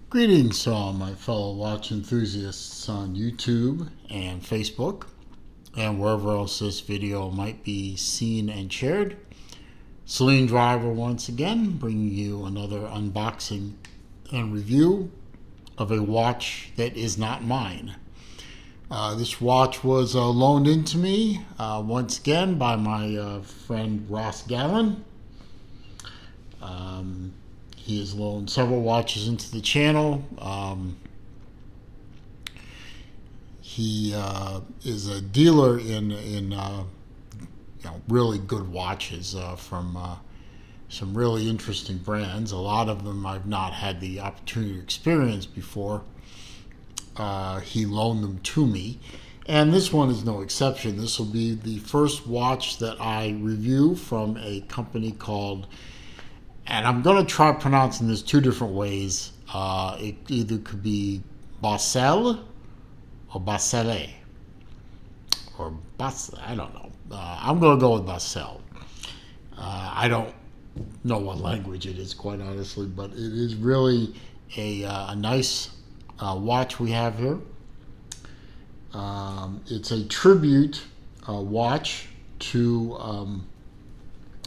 Greetings to all my fellow watch enthusiasts on YouTube and Facebook and wherever else this video might be seen and shared. Celine Driver once again bringing you another unboxing and review of a watch that is not mine. This watch was loaned into me once again by my friend Ross Gallin. He has loaned several watches into the channel. He is a dealer in really good watches from some really interesting brands. A lot of them I've not had the opportunity to experience before. He loaned them to me, and this one is no exception. This will be the first watch that I review from a company called, and I'm going to try pronouncing this two different ways. It either could be Bausele or Bausele or I don't know. I'm going to go with Bausele. I don't know what language it is, quite honestly, but it is really a nice watch we have here. It's a tribute watch to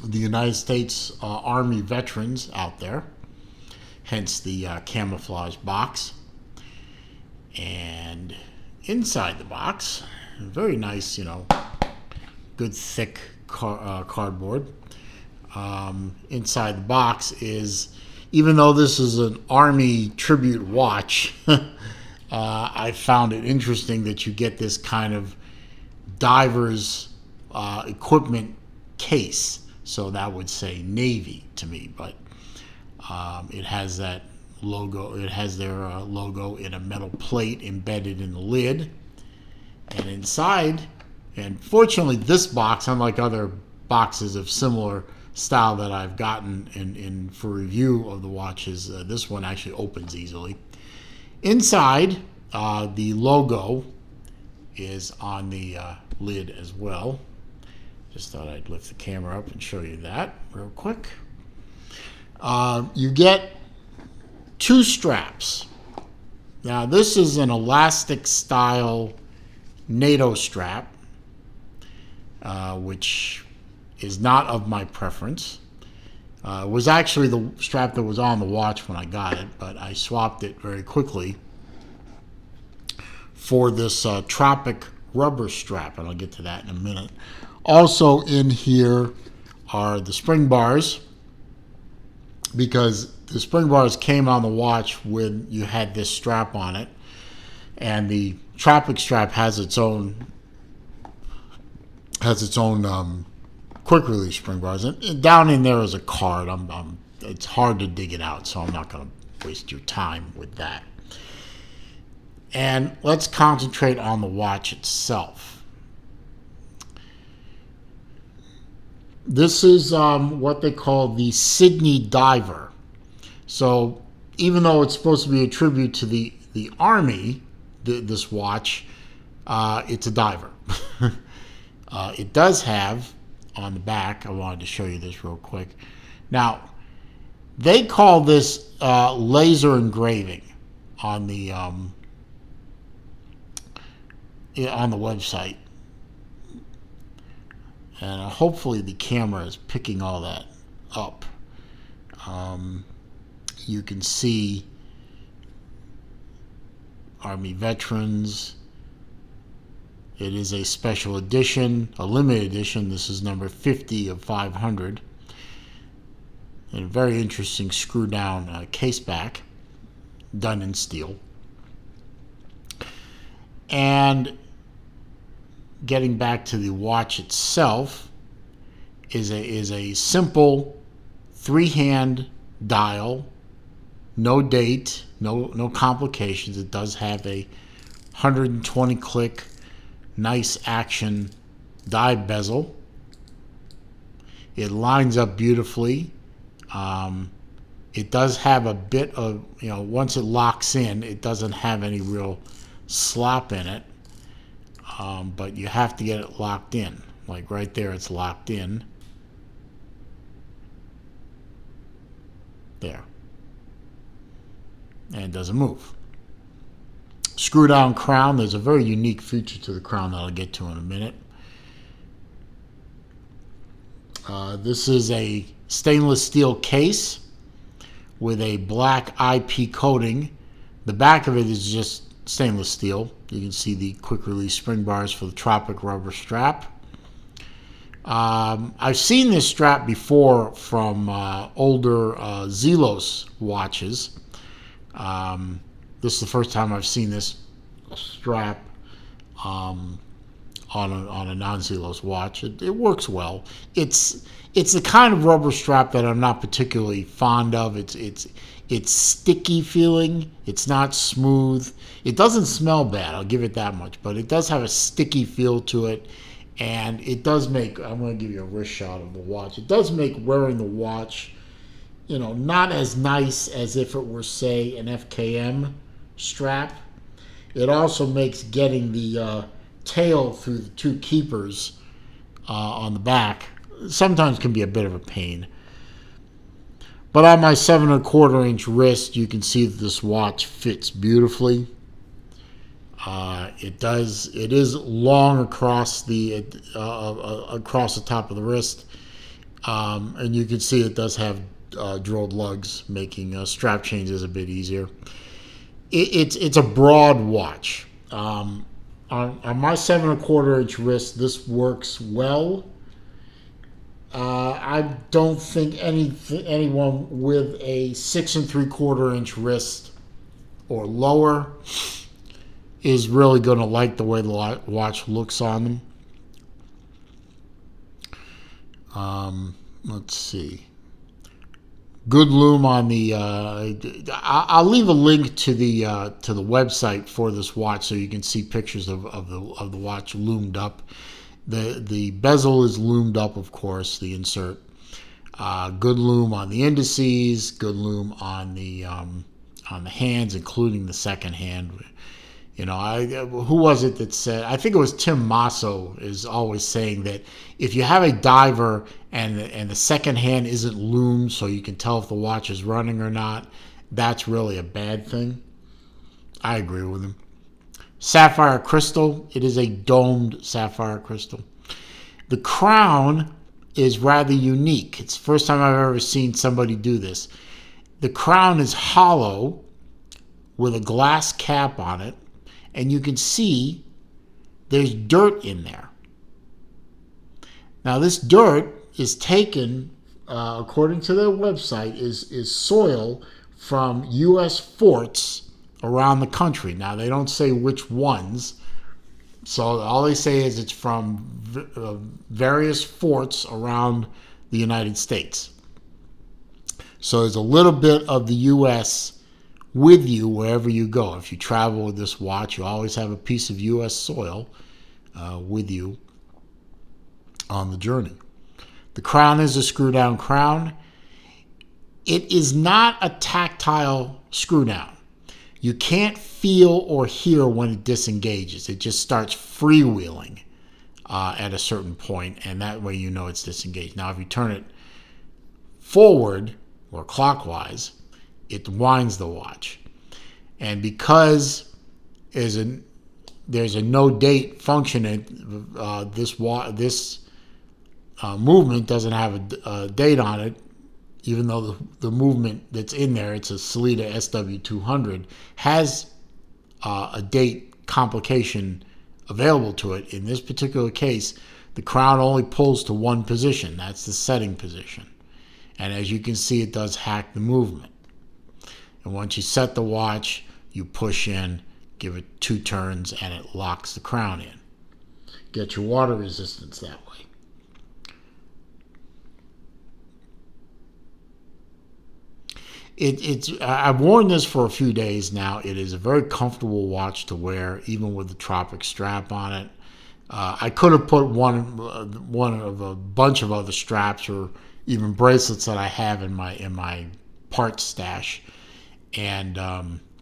the United States Army veterans out there, hence the camouflage box. And inside the box, very nice, good thick cardboard. Inside the box is, even though this is an Army tribute watch, I found it interesting that you get this kind of diver's equipment case. So that would say Navy to me, but it has that logo. It has their logo in a metal plate embedded in the lid. And inside, and fortunately this box, unlike other boxes of similar style that I've gotten in for review of the watches, this one actually opens easily. Inside, the logo is on the lid as well. Just thought I'd lift the camera up and show you that real quick. You get two straps. Now this is an elastic style NATO strap, which is not of my preference. It was actually the strap that was on the watch when I got it, but I swapped it very quickly for this Tropic rubber strap, and I'll get to that in a minute. Also in here are the spring bars, because the spring bars came on the watch when you had this strap on it, and the Tropic strap has its own quick release spring bars, and down in there is a card. It's hard to dig it out, so I'm not going to waste your time with that. And let's concentrate on the watch itself. This is what they call the Sydney Diver. So even though it's supposed to be a tribute to the Army, this watch, it's a diver. It does have on the back, I wanted to show you this real quick. Now, they call this laser engraving on the website. And hopefully the camera is picking all that up. You can see Army veterans. It is a special edition, a limited edition. This is number 50 of 500. And a very interesting screw down case back, done in steel. And getting back to the watch itself, is a simple 3-hand dial, no date, no complications. It does have a 120 click nice action die bezel. It lines up beautifully. It does have a bit of, once it locks in, it doesn't have any real slop in it. But you have to get it locked in. Like right there, it's locked in. There. and it doesn't move. Screw down crown. There's a very unique feature to the crown that I'll get to in a minute. This is a stainless steel case with a black IP coating. The back of it is just stainless steel. You can see the quick release spring bars for the Tropic rubber strap. I've seen this strap before from older Zelos watches. This is the first time I've seen this strap on a non-Zelos watch. It works well. It's the kind of rubber strap that I'm not particularly fond of. It's sticky feeling. It's not smooth. It doesn't smell bad, I'll give it that much, but it does have a sticky feel to it, and it does make, I'm going to give you a wrist shot of the watch. It does make wearing the watch, not as nice as if it were, say, an FKM strap. It also makes getting the tail through the two keepers on the back sometimes can be a bit of a pain. But on my 7¼ inch wrist, you can see that this watch fits beautifully. It is long across the top of the wrist, and you can see it does have drilled lugs, making strap changes a bit easier. It's a broad watch. On my 7¼ inch wrist, this works well. I don't think anyone with a 6¾ inch wrist or lower is really going to like the way the watch looks on them. Let's see. Good loom on the. I'll leave a link to the website for this watch so you can see pictures of the watch loomed up. The bezel is loomed up, of course, the insert. Good loom on the indices, good loom on the hands, including the second hand. Who was it that said, I think it was Tim Masso is always saying that if you have a diver and the second hand isn't loomed so you can tell if the watch is running or not, that's really a bad thing. I agree with him. Sapphire crystal. It is a domed sapphire crystal. The crown is rather unique. It's the first time I've ever seen somebody do this. The crown is hollow with a glass cap on it, and you can see there's dirt in there. Now, this dirt is taken, according to their website, is soil from U.S. forts around the country. Now, they don't say which ones, so all they say is it's from various forts around the United States. So there's a little bit of the U.S. with you wherever you go. If you travel with this watch, you always have a piece of U.S. soil with you on the journey. The crown is a screw-down crown. It is not a tactile screw-down. You can't feel or hear when it disengages. It just starts freewheeling at a certain point, and that way you know it's disengaged. Now, if you turn it forward or clockwise, it winds the watch. And because there's a no date function, this movement doesn't have a date on it. Even though the movement that's in there, it's a Sellita SW200, has a date complication available to it. In this particular case, the crown only pulls to one position. That's the setting position. And as you can see, it does hack the movement. And once you set the watch, you push in, give it 2 turns, and it locks the crown in. Get your water resistance that way. I've worn this for a few days now. It is a very comfortable watch to wear, even with the Tropic strap on it. I could have put one of a bunch of other straps or even bracelets that I have in my parts stash, and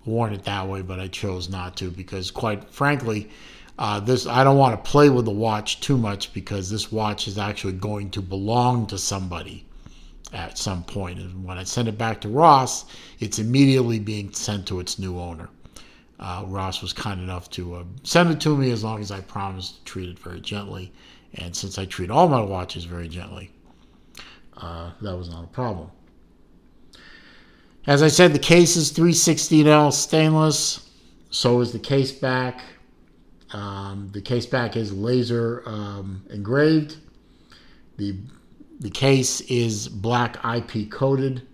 worn it that way, but I chose not to because, quite frankly, I don't want to play with the watch too much because this watch is actually going to belong to somebody at some point. And when I send it back to Ross, it's immediately being sent to its new owner. Ross was kind enough to send it to me as long as I promised to treat it very gently. And since I treat all my watches very gently, that was not a problem. As I said, the case is 316L stainless. So is the case back. The case back is laser engraved. The case is black IP coated.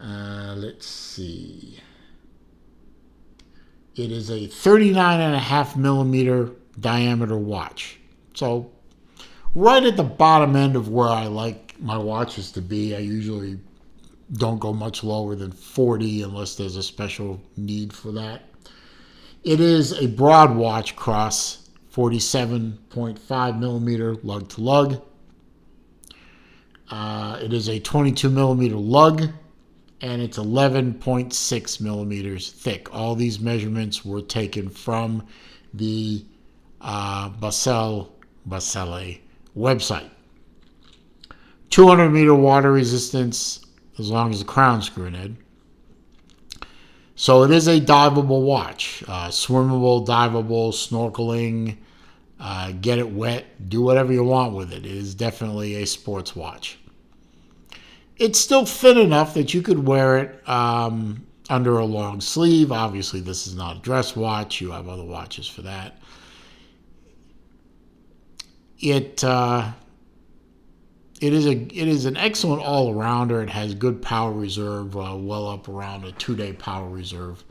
Let's see. It is a 39.5 millimeter diameter watch. So right at the bottom end of where I like my watches to be. I usually don't go much lower than 40 unless there's a special need for that. It is a broad watch cross, 47.5 millimeter lug to lug. It is a 22 millimeter lug, and it's 11.6 millimeters thick. All these measurements were taken from the Bausele website. 200 meter water resistance as long as the crown's screw, Ned. So it is a diveable watch. Swimmable, diveable, snorkeling, get it wet, do whatever you want with it. It is definitely a sports watch. It's still thin enough that you could wear it under a long sleeve. Obviously, this is not a dress watch. You have other watches for that. It is an excellent all-arounder. It has good power reserve, well up around a 2-day power reserve.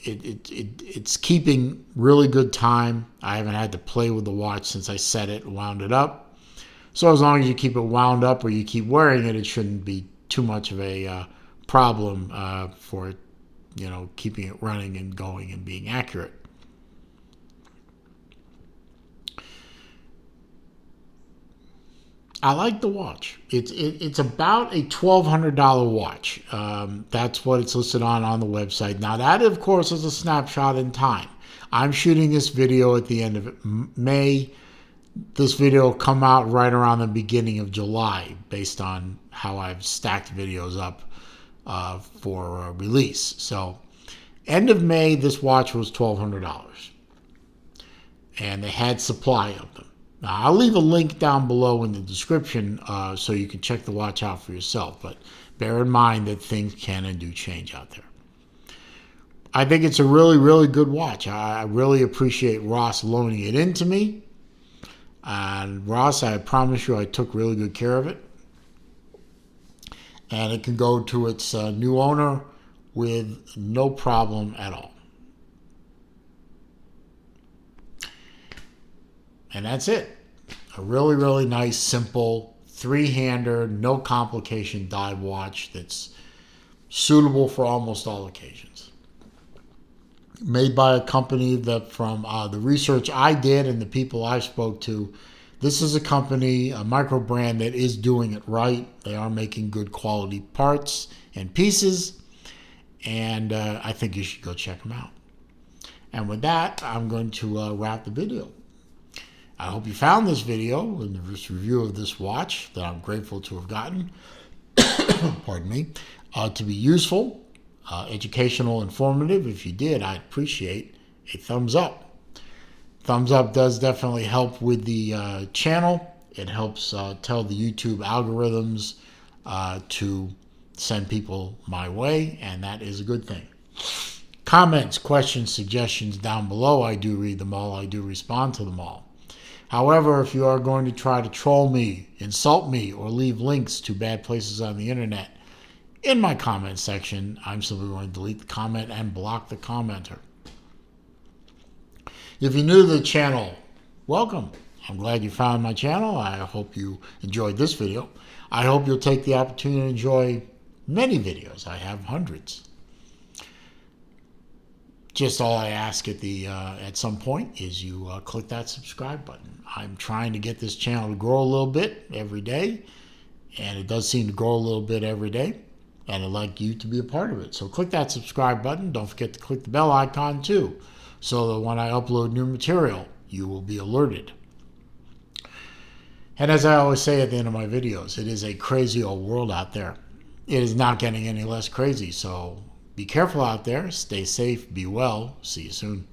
It's keeping really good time. I haven't had to play with the watch since I set it and wound it up. So as long as you keep it wound up or you keep wearing it, it shouldn't be too much of a problem for it, keeping it running and going and being accurate. I like the watch. It's about a $1,200 watch. That's what it's listed on the website. Now that, of course, is a snapshot in time. I'm shooting this video at the end of May. This video will come out right around the beginning of July based on how I've stacked videos up for release. So end of May, this watch was $1,200. And they had supply of them. Now, I'll leave a link down below in the description so you can check the watch out for yourself. But bear in mind that things can and do change out there. I think it's a really, really good watch. I really appreciate Ross loaning it in to me. And Ross, I promise you I took really good care of it. And it can go to its new owner with no problem at all. And that's it. A really, really nice, simple, three-hander, no complication dive watch that's suitable for almost all occasions. Made by a company that, from the research I did and the people I spoke to, this is a company, a micro brand that is doing it right. They are making good quality parts and pieces, and I think you should go check them out. And with that, I'm going to wrap the video. I hope you found this video and this review of this watch that I'm grateful to have gotten, pardon me, to be useful, educational, informative. If you did, I'd appreciate a thumbs up. Thumbs up does definitely help with the channel. It helps tell the YouTube algorithms to send people my way, and that is a good thing. Comments, questions, suggestions down below. I do read them all. I do respond to them all. However, if you are going to try to troll me, insult me, or leave links to bad places on the internet in my comment section, I'm simply going to delete the comment and block the commenter. If you're new to the channel, welcome. I'm glad you found my channel. I hope you enjoyed this video. I hope you'll take the opportunity to enjoy many videos. I have hundreds. Just all I ask at some point is you click that subscribe button. I'm trying to get this channel to grow a little bit every day, and it does seem to grow a little bit every day, and I'd like you to be a part of it. So click that subscribe button. Don't forget to click the bell icon too, so that when I upload new material, you will be alerted. And as I always say at the end of my videos, it is a crazy old world out there. It is not getting any less crazy. So be careful out there. Stay safe. Be well. See you soon.